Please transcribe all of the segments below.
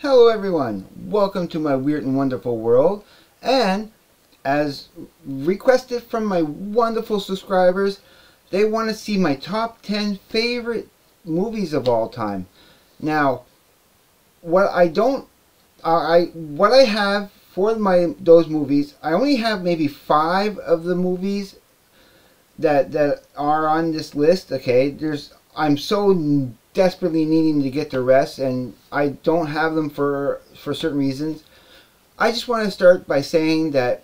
Hello everyone, welcome to my weird and wonderful world, and as requested from my wonderful subscribers, they want to see my top 10 favorite movies of all time. Now, what I have for those movies, I only have maybe 5 of the movies that are on this list. Okay, I'm so desperately needing to get the rest, and I don't have them for certain reasons. I just want to start by saying that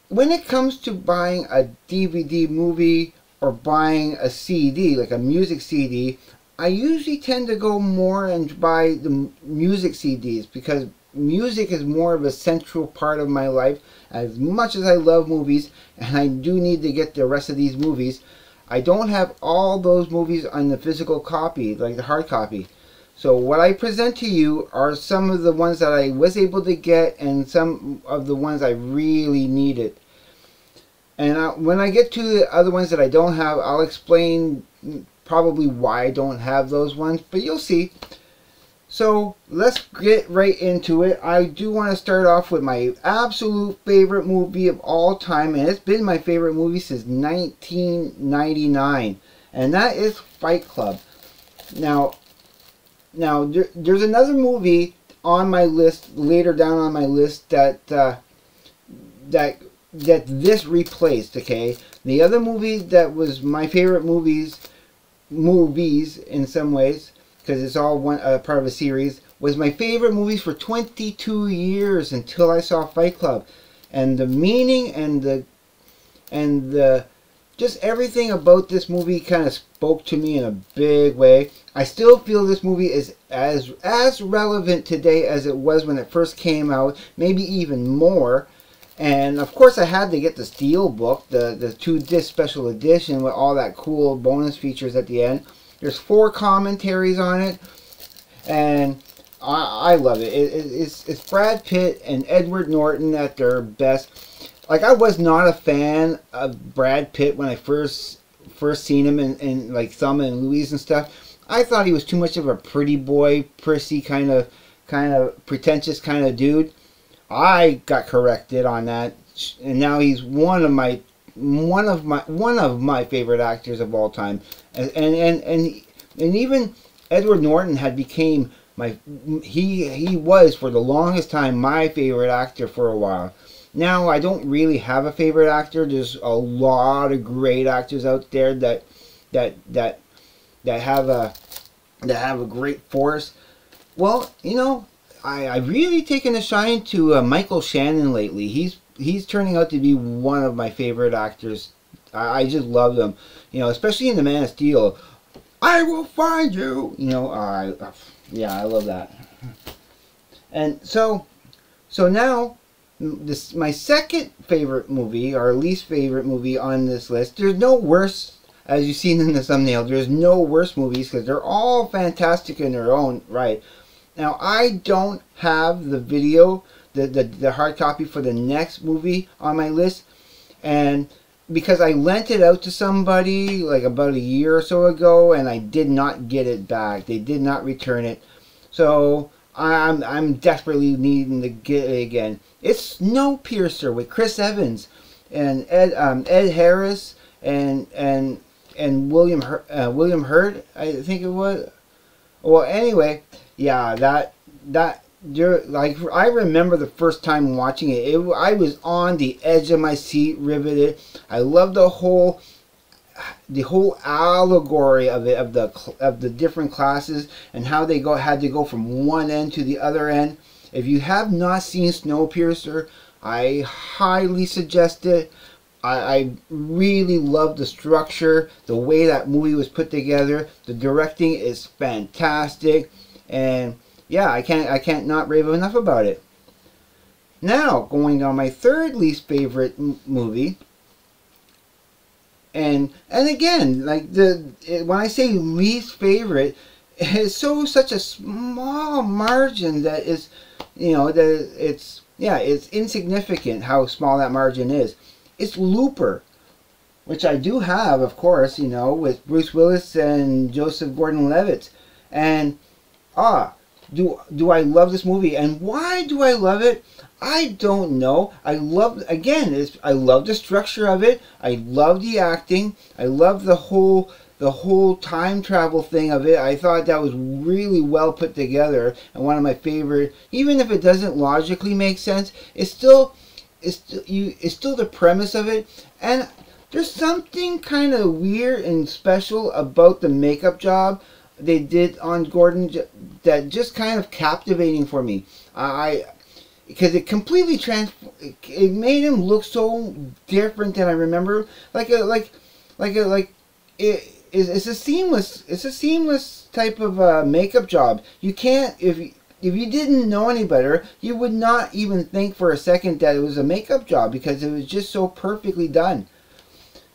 when it comes to buying a DVD movie or buying a CD, like a music CD, I usually tend to go more and buy the music CDs because music is more of a central part of my life. As much as I love movies, and I do need to get the rest of these movies, I don't have all those movies on the physical copy, like the hard copy. So what I present to you are some of the ones that I was able to get and some of the ones I really needed. And when I get to the other ones that I don't have, I'll explain probably why I don't have those ones, but you'll see. So let's get right into it. I do want to start off with my absolute favorite movie of all time, and it's been my favorite movie since 1999, and that is Fight Club. Now there's another movie on my list, later down on my list, that this replaced. Okay, the other movie that was my favorite movies in some ways, because it's all one part of a series, was my favorite movies for 22 years until I saw Fight Club. And the meaning and the just everything about this movie kind of spoke to me in a big way. I still feel this movie is as relevant today as it was when it first came out, maybe even more. And of course I had to get the Steelbook, the 2-disc special edition with all that cool bonus features at the end. There's 4 commentaries on it, and I love it. It's Brad Pitt and Edward Norton at their best. Like, I was not a fan of Brad Pitt when I first seen him in like Thelma and Louise and stuff. I thought he was too much of a pretty boy, prissy kind of pretentious kind of dude. I got corrected on that, and now he's one of my favorite actors of all time. And even Edward Norton had became he was for the longest time my favorite actor for a while. Now I don't really have a favorite actor. There's a lot of great actors out there that have a great force. Well, you know, I've really taken a shine to Michael Shannon lately. He's turning out to be one of my favorite actors. I just love him, you know, especially in The Man of Steel. I will find you. You know, yeah, I love that. And so now, my second favorite movie, or least favorite movie on this list. There's no worse, as you've seen in the thumbnail. There's no worse movies because they're all fantastic in their own right. Now, I don't have the video, the hard copy for the next movie on my list, and because I lent it out to somebody like about a year or so ago, and I did not get it back. They did not return it, so I'm desperately needing to get it again. It's Snowpiercer with Chris Evans and Ed Harris and William Hurt, I think it was. Well, anyway, yeah, like, I remember the first time watching it. I was on the edge of my seat, riveted. I love the whole allegory of it, of the different classes, and how they had to go from one end to the other end. If you have not seen Snowpiercer, I highly suggest it. I really love the structure, the way that movie was put together. The directing is fantastic, and yeah, I can't not rave enough about it. Now, going down my third least favorite movie, and again, like when I say least favorite, it's such a small margin that is, you know, it's insignificant how small that margin is. It's Looper, which I do have, of course, you know, with Bruce Willis and Joseph Gordon-Levitt, and do I love this movie. And why do I love it? I don't know. I love the structure of it. I love the acting. I love the whole time travel thing of it. I thought that was really well put together, and one of my favorite. Even if it doesn't logically make sense, it's still the premise of it. And there's something kind of weird and special about the makeup job they did on Gordon that just kind of captivating for me. Because it completely it made him look so different than I remember. It's a seamless type of makeup job. You can't, if you didn't know any better, you would not even think for a second that it was a makeup job, because it was just so perfectly done.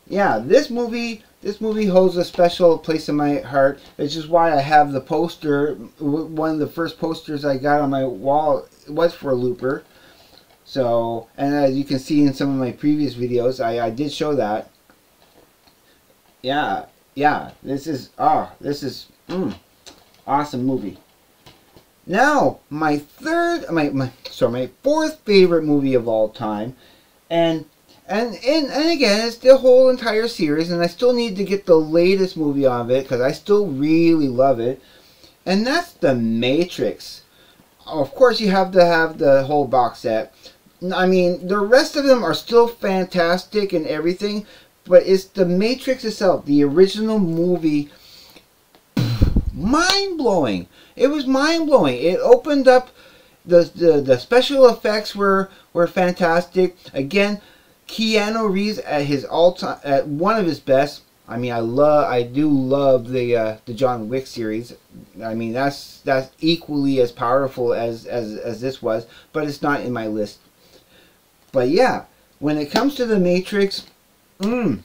Yeah, this movie holds a special place in my heart. It's just why I have the poster. One of the first posters I got on my wall was for Looper. So, and as you can see in some of my previous videos, I did show that. Yeah, this is awesome movie. Now, my fourth favorite movie of all time, and again, it's the whole entire series, and I still need to get the latest movie of it because I still really love it, and that's The Matrix. Of course, you have to have the whole box set. I mean, the rest of them are still fantastic and everything, but it's The Matrix itself, the original movie. Mind-blowing. It was mind-blowing. It opened up, the special effects were fantastic. Again, Keanu Reeves at one of his best. I mean, I do love the John Wick series. I mean, that's equally as powerful as this was, but it's not in my list. But yeah, when it comes to The Matrix, I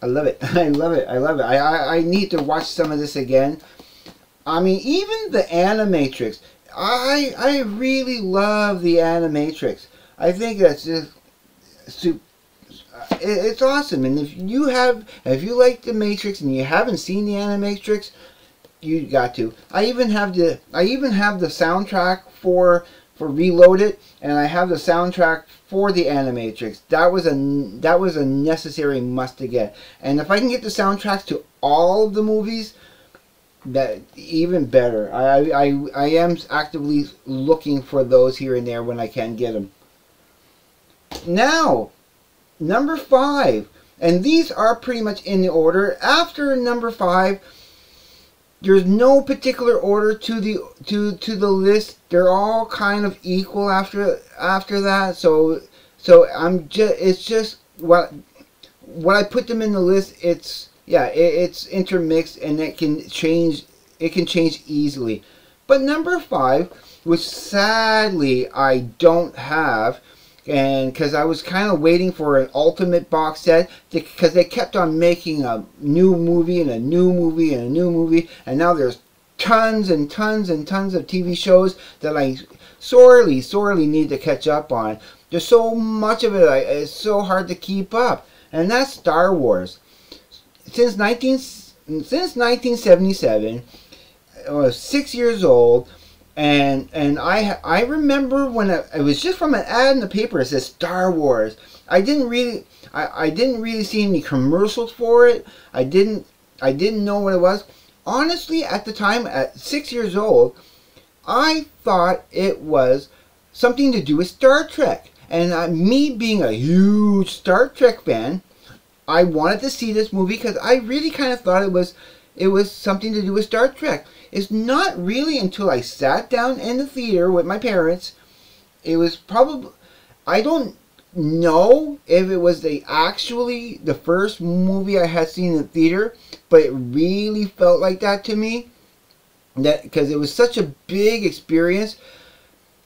love it. I love it. I love it. I need to watch some of this again. I mean, even the Animatrix. I really love the Animatrix. I think that's just it's awesome. And if you like The Matrix and you haven't seen the Animatrix, you got to. I even have the soundtrack for Reloaded, and I have the soundtrack for the Animatrix. That was a necessary must to get. And if I can get the soundtracks to all of the movies, that even better. I am actively looking for those here and there when I can get them. Now, number 5, and these are pretty much in the order. After number 5, there's no particular order to the list. They're all kind of equal after that. So it's just what I put them in the list. It's intermixed, and it can change easily. But number 5, which sadly I don't have, and because I was kind of waiting for an ultimate box set, because they kept on making a new movie and a new movie and a new movie, and now there's tons and tons and tons of TV shows that I sorely need to catch up on. There's so much of it, it's so hard to keep up, and that's Star Wars. Since 1977, I was 6 years old. And I remember when it was just from an ad in the paper. It says Star Wars. I didn't really see any commercials for it. I didn't know what it was. Honestly, at the time, at 6 years old, I thought it was something to do with Star Trek. And me being a huge Star Trek fan, I wanted to see this movie because I really kind of thought it was something to do with Star Trek. It's not really until I sat down in the theater with my parents. It was probably, I don't know if it was actually the first movie I had seen in the theater, but it really felt like that to me. Because it was such a big experience.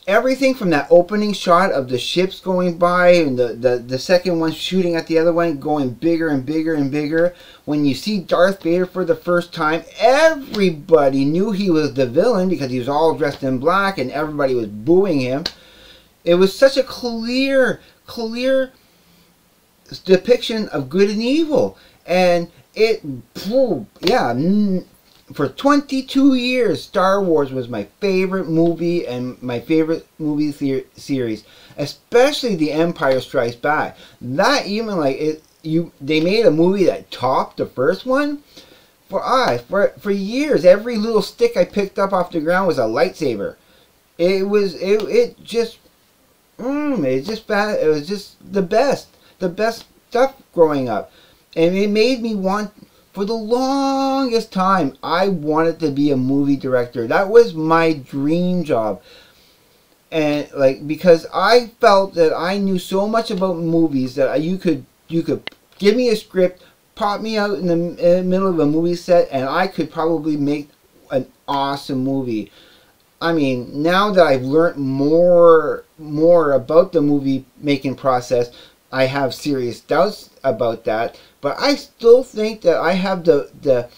Everything from that opening shot of the ships going by, and the second one shooting at the other one, going bigger and bigger and bigger. When you see Darth Vader for the first time, everybody knew he was the villain because he was all dressed in black and everybody was booing him. It was such a clear depiction of good and evil. And it, yeah, for 22 years, Star Wars was my favorite movie and my favorite movie series, especially The Empire Strikes Back. That even like it, they made a movie that topped the first one. For years, every little stick I picked up off the ground was a lightsaber. It just bad. It was just the best stuff growing up, and it made me want. For the longest time, I wanted to be a movie director. That was my dream job. And like, because I felt that I knew so much about movies that you could give me a script, pop me out in the middle of a movie set, and I could probably make an awesome movie. I mean, now that I've learned more about the movie making process, I have serious doubts about that, but I still think that I have the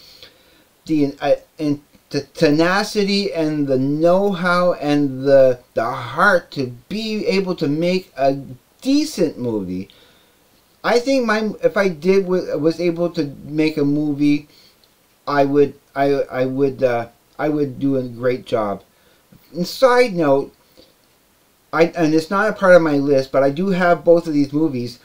tenacity and the know-how and the heart to be able to make a decent movie. I think if I was able to make a movie, I would do a great job. And side note, and it's not a part of my list, but I do have both of these movies.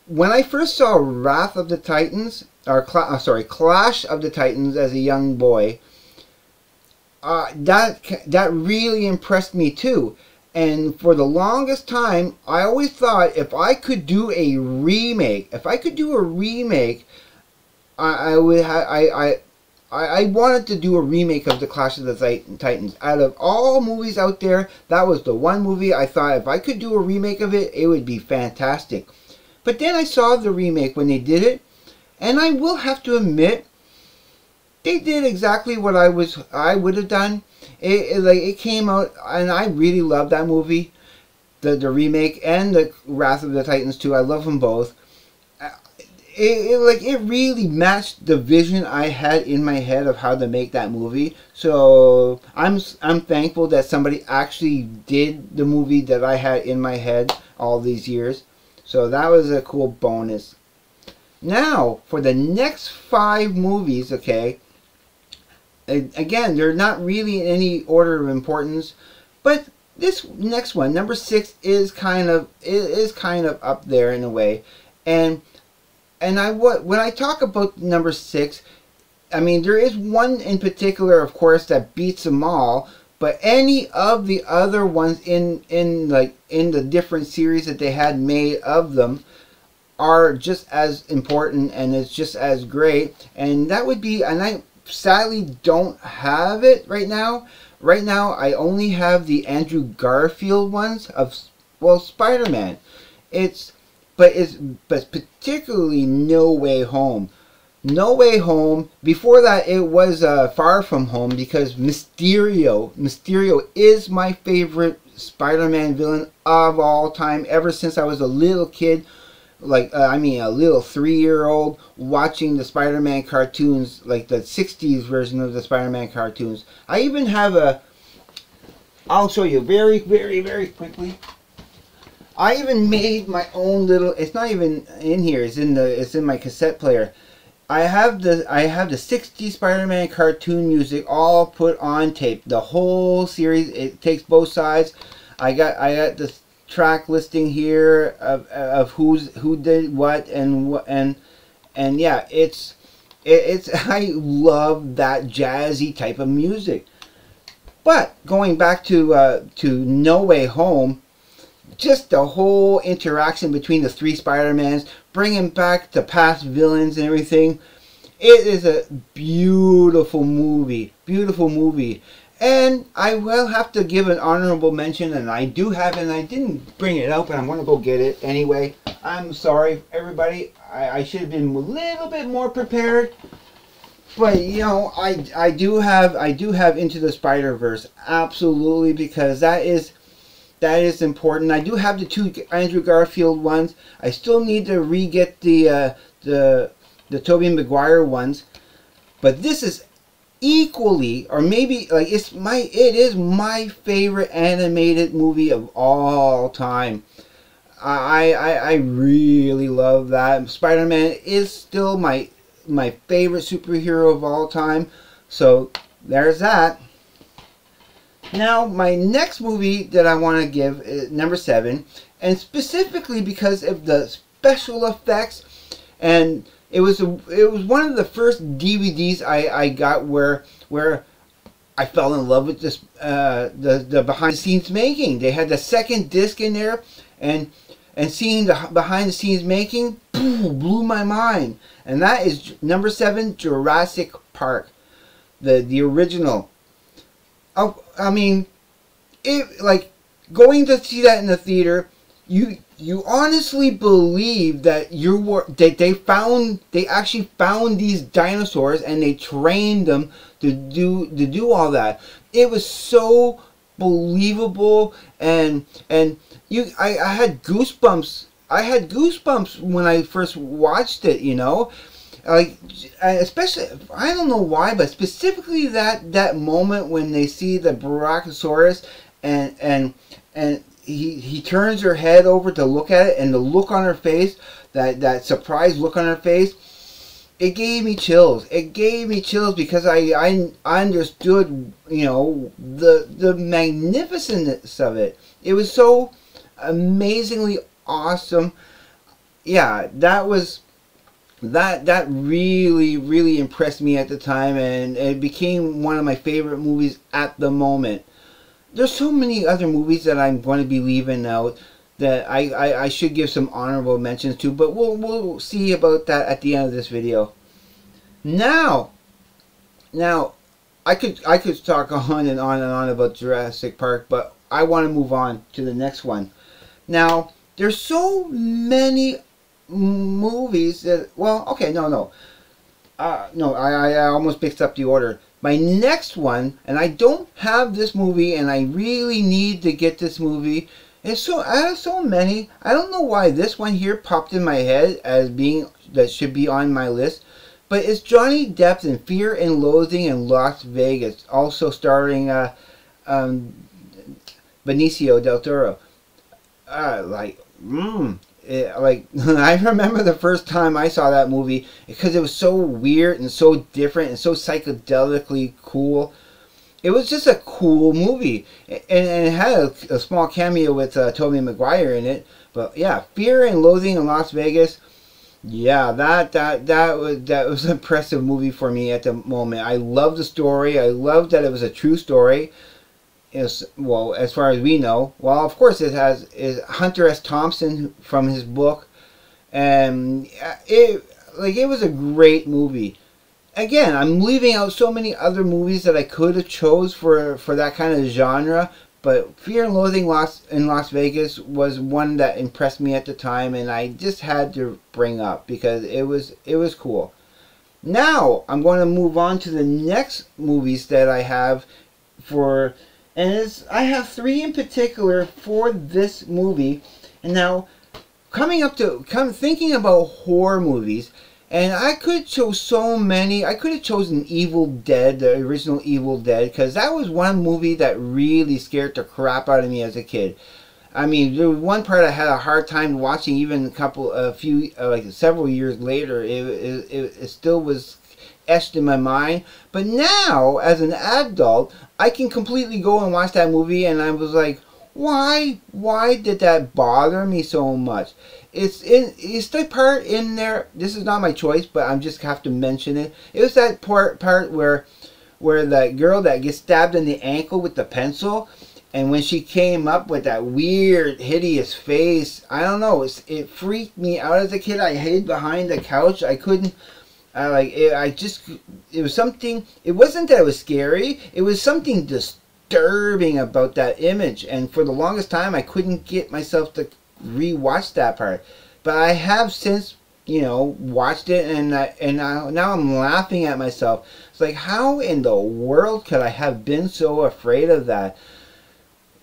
When I first saw Wrath of the Titans, or Clash of the Titans as a young boy, that really impressed me too. And for the longest time, I always thought if I could do a remake, I wanted to do a remake of the Clash of the Titans. Out of all movies out there, that was the one movie I thought if I could do a remake of it, it would be fantastic. But then I saw the remake when they did it, and I will have to admit, they did exactly what I would have done. It came out, and I really loved that movie, the remake and the Wrath of the Titans too. I love them both. It really matched the vision I had in my head of how to make that movie. So I'm thankful that somebody actually did the movie that I had in my head all these years. So that was a cool bonus. Now for the next 5 movies, okay. Again, they're not really in any order of importance, but this next one, number 6, is kind of up there in a way, and when I talk about number 6, I mean there is one in particular, of course, that beats them all. But any of the other ones in the different series that they had made of them are just as important, and it's just as great. And that would be, and I sadly don't have it right now. Right now, I only have the Andrew Garfield ones of Spider-Man. But particularly No Way Home. No Way Home. Before that, it was Far From Home, because Mysterio is my favorite Spider-Man villain of all time. Ever since I was a little kid, a little 3-year-old, watching the Spider-Man cartoons, like the 60s version of the Spider-Man cartoons. I even have I'll show you very, very, very quickly. I even made my own little. It's not even in here. It's in my cassette player. I have the 60s Spider-Man cartoon music all put on tape. The whole series. It takes both sides. I got the track listing here of who did what and yeah, it's I love that jazzy type of music. But going back to No Way Home. Just the whole interaction between the 3 Spider-Mans, bringing back the past villains and everything. It is a beautiful movie. Beautiful movie. And I will have to give an honorable mention, and I do have it, and I didn't bring it out, but I'm going to go get it anyway. I'm sorry, everybody. I should have been a little bit more prepared. But, you know, I do have Into the Spider-Verse. Absolutely, because that is important. I do have the 2 Andrew Garfield ones. I still need to re-get the Tobey Maguire ones. But this is equally, or maybe like it is my favorite animated movie of all time. I really love that. Spider-Man is still my favorite superhero of all time. So there's that. Now my next movie that I want to give is number 7, and specifically because of the special effects, and it was one of the first DVDs I got where I fell in love with this the behind the scenes making. They had the second disc in there, and seeing the behind the scenes making blew my mind. And that is number 7, Jurassic Park, the original. Oh, I mean, it, like, going to see that in the theater, you honestly believe that they actually found these dinosaurs and they trained them to do all that. It was so believable, and I had goosebumps. I had goosebumps when I first watched it, you know. Like, especially, I don't know why, but specifically that moment when they see the Brachiosaurus, and he turns her head over to look at it, and the look on her face, that surprised look on her face, it gave me chills. It gave me chills because I understood, you know, the magnificence of it. It was so amazingly awesome. Yeah, that really impressed me at the time, and it became one of my favorite movies at the moment. There's so many other movies that I'm going to be leaving out that I should give some honorable mentions to, but we'll see about that at the end of this video. Now I could talk on and on and on about Jurassic Park, but I want to move on to the next one. Now, there's so many movies that, well, okay, no, I almost mixed up the order. My next one, and I don't have this movie, and I really need to get this movie. I have so many. I don't know why this one here popped in my head as being that should be on my list, but it's Johnny Depp in Fear and Loathing in Las Vegas, also starring Benicio del Toro. I remember the first time I saw that movie because it was so weird and so different and so psychedelically cool. It was just a cool movie, and it had a small cameo with Tobey Maguire in it. But yeah, Fear and Loathing in Las Vegas. Yeah, that was an impressive movie for me at the moment. I loved the story. I loved that it was a true story. Well, as far as we know. Well, of course it is Hunter S. Thompson from his book, and it was a great movie. Again, I'm leaving out so many other movies that I could have chose for that kind of genre, but Fear and Loathing in Las Vegas was one that impressed me at the time, and I just had to bring up because it was cool. Now I'm going to move on to the next movies that I have for. And I have 3 in particular for this movie. And now, thinking about horror movies, and I could chose so many. I could have chosen Evil Dead, the original Evil Dead, because that was one movie that really scared the crap out of me as a kid. I mean, there was one part I had a hard time watching, even several years later. It still was etched in my mind. But now, as an adult, I can completely go and watch that movie, and I was like, why did that bother me so much? It's the part in there. This is not my choice, but I just have to mention it. It was that part where that girl that gets stabbed in the ankle with the pencil, and when she came up with that weird, hideous face, I don't know, it freaked me out as a kid. I hid behind the couch. I couldn't. It was something. It wasn't that it was scary. It was something disturbing about that image, and for the longest time, I couldn't get myself to rewatch that part. But I have since, watched it, and now I'm laughing at myself. It's like, how in the world could I have been so afraid of that?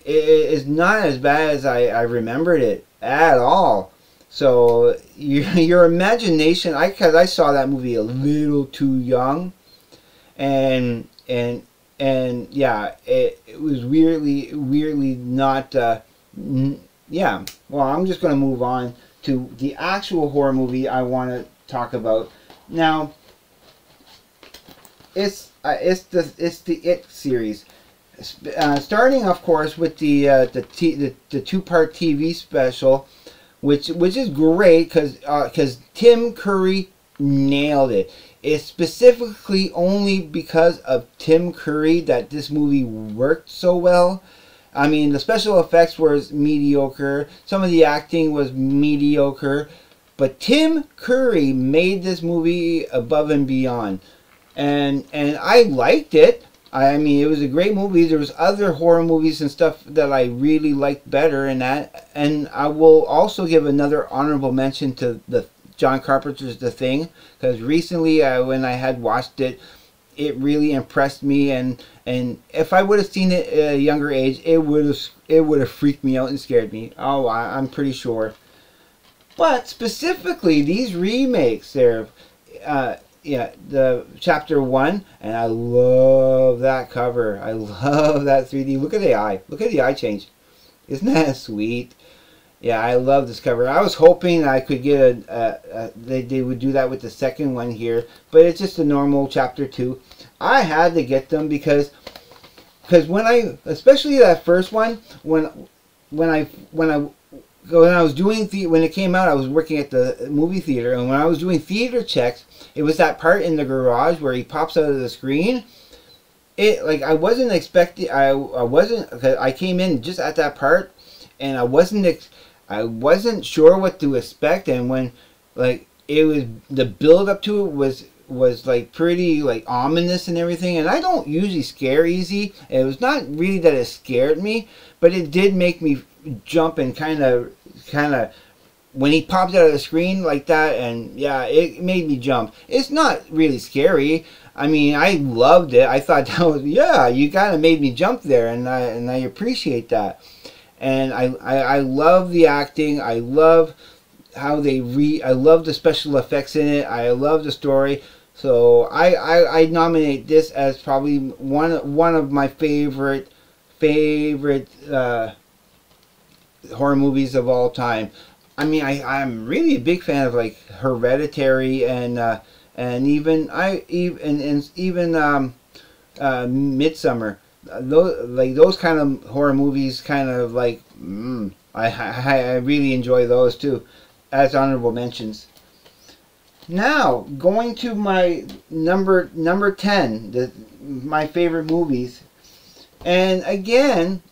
It's not as bad as I remembered it at all. So your imagination, because I saw that movie a little too young, and yeah, it was weirdly not. Yeah, well, I'm just going to move on to the actual horror movie I want to talk about now. It's it's the It series. Starting, of course, with the 2-part TV special, which is great because Tim Curry nailed it. It's specifically only because of Tim Curry that this movie worked so well. I mean, the special effects was mediocre. Some of the acting was mediocre. But Tim Curry made this movie above and beyond. And I liked it. I mean, it was a great movie. There was other horror movies and stuff that I really liked better in that. And I will also give another honorable mention to the John Carpenter's The Thing, because recently when I had watched it, it really impressed me. And if I would have seen it at a younger age, it would have freaked me out and scared me. Oh, I'm pretty sure. But specifically, these remakes, they're yeah, the chapter 1, and I love that cover. I love that 3D. Look at the eye. Look at the eye change. Isn't that sweet? Yeah, I love this cover. I was hoping I could get they would do that with the second one here, but it's just a normal chapter 2. I had to get them because especially that first one, when I was doing when it came out, I was working at the movie theater, and when I was doing theater checks, it was that part in the garage where he pops out of the screen. It, like, I wasn't expecting. I wasn't, cause I came in just at that part, and I wasn't sure what to expect. And when, like, it was, the build up to it was like pretty like ominous and everything. And I don't usually scare easy. It was not really that it scared me, but it did make me jump and kind of when he popped out of the screen like that, and yeah, it made me jump. It's not really scary. I mean, I loved it. I thought that was, yeah, you kind of made me jump there, and I appreciate that. And I love the acting. I love how I love the special effects in it. I love the story. So I nominate this as probably one of my favorite horror movies of all time. I mean, I'm really a big fan of like Hereditary and even Midsommar. Those kind of horror movies, kind of like I really enjoy those too, as honorable mentions. Now going to my number 10, my favorite movies, and again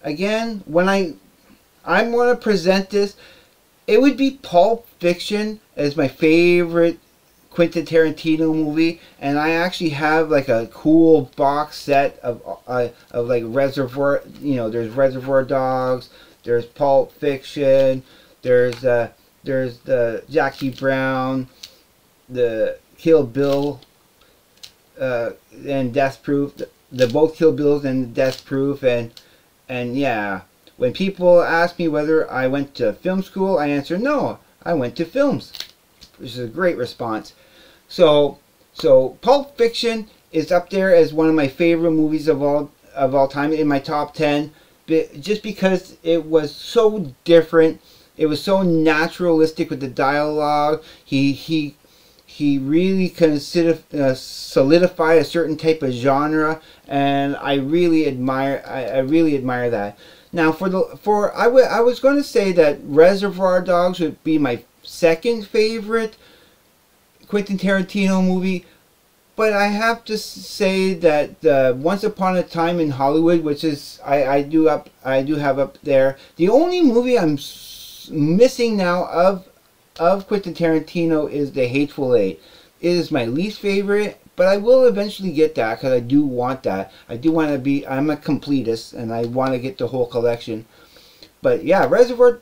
when I'm going to present this, it would be Pulp Fiction as my favorite Quentin Tarantino movie, and I actually have like a cool box set of like Reservoir. You know, there's Reservoir Dogs, there's Pulp Fiction, there's the Jackie Brown, the Kill Bill, and Death Proof. The both Kill Bills and Death Proof, and yeah. When people ask me whether I went to film school, I answer no, I went to films, which is a great response. So Pulp Fiction is up there as one of my favorite movies of all time, in my top 10, just because it was so different. It was so naturalistic with the dialogue. He really solidified a certain type of genre, and I really admire that. Now, I was going to say that Reservoir Dogs would be my second favorite Quentin Tarantino movie, but I have to say that Once Upon a Time in Hollywood, which is I do have up there. The only movie I'm missing now of Quentin Tarantino is The Hateful Eight. It is my least favorite, but I will eventually get that because I do want that. I do want to be. I'm a completist, and I want to get the whole collection. But yeah, Reservoir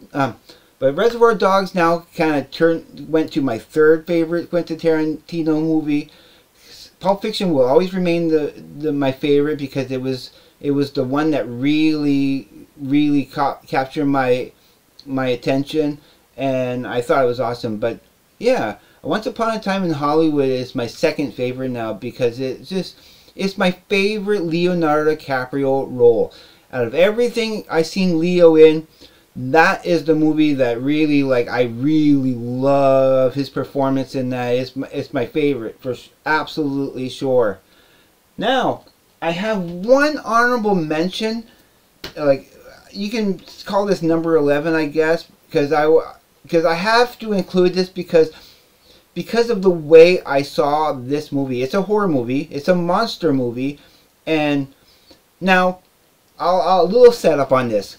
Dogs now kind of went to my third favorite Quentin Tarantino movie. Pulp Fiction will always remain my favorite because it was the one that really captured my attention, and I thought it was awesome. But yeah, Once Upon a Time in Hollywood is my second favorite now because it's my favorite Leonardo DiCaprio role. Out of everything I've seen Leo in, that is the movie that really, like, I really love his performance in that. It's my favorite, for absolutely sure. Now, I have one honorable mention. Like, you can call this number 11, I guess, because I have to include this because of the way I saw this movie. It's a horror movie. It's a monster movie, and now a little setup on this.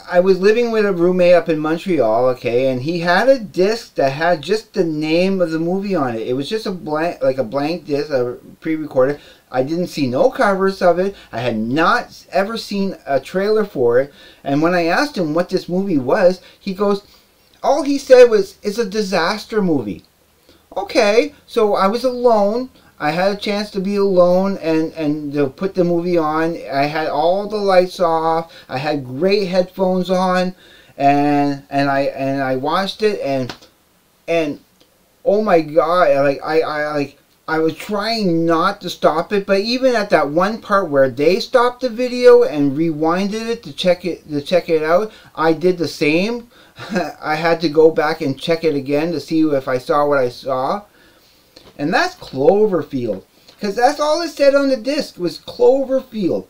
I was living with a roommate up in Montreal, okay, and he had a disc that had just the name of the movie on it. It was just a blank disc, pre-recorded. I didn't see no covers of it. I had not ever seen a trailer for it. And when I asked him what this movie was, he goes, all he said was, it's a disaster movie. Okay, so I was alone. I had a chance to be alone and to put the movie on. I had all the lights off. I had great headphones on, and I watched it, and oh my God, I was trying not to stop it, but even at that one part where they stopped the video and rewinded it to check it out, I did the same. I had to go back and check it again to see if I saw what I saw. And that's Cloverfield. Because that's all it said on the disc was Cloverfield.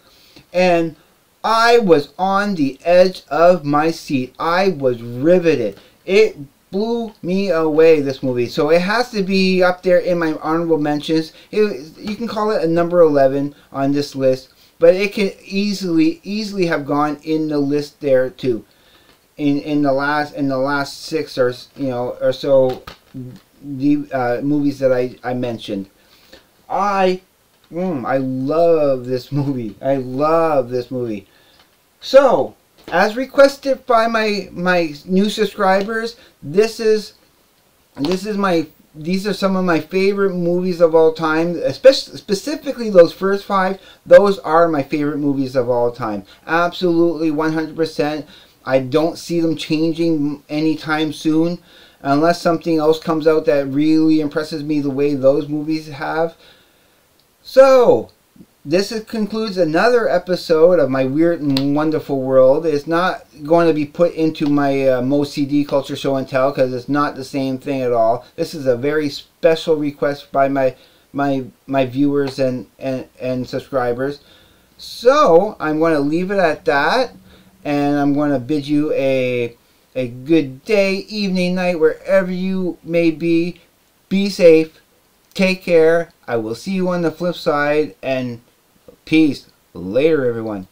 And I was on the edge of my seat. I was riveted. It blew me away, this movie. So it has to be up there in my honorable mentions. You can call it a number 11 on this list. But it can easily have gone in the list there too. In the last 6 or so the movies that I mentioned. I love this movie. I love this movie. So, as requested by my new subscribers, these are some of my favorite movies of all time. Especially, specifically those first 5. Those are my favorite movies of all time. Absolutely, 100%. I don't see them changing anytime soon, unless something else comes out that really impresses me the way those movies have. So, this concludes another episode of my Weird and Wonderful World. It's not going to be put into my Most CD Culture Show and Tell, because it's not the same thing at all. This is a very special request by my viewers and subscribers. So, I'm going to leave it at that, and I'm going to bid you a good day, evening, night, wherever you may be. Be safe. Take care. I will see you on the flip side, and peace. Later, everyone.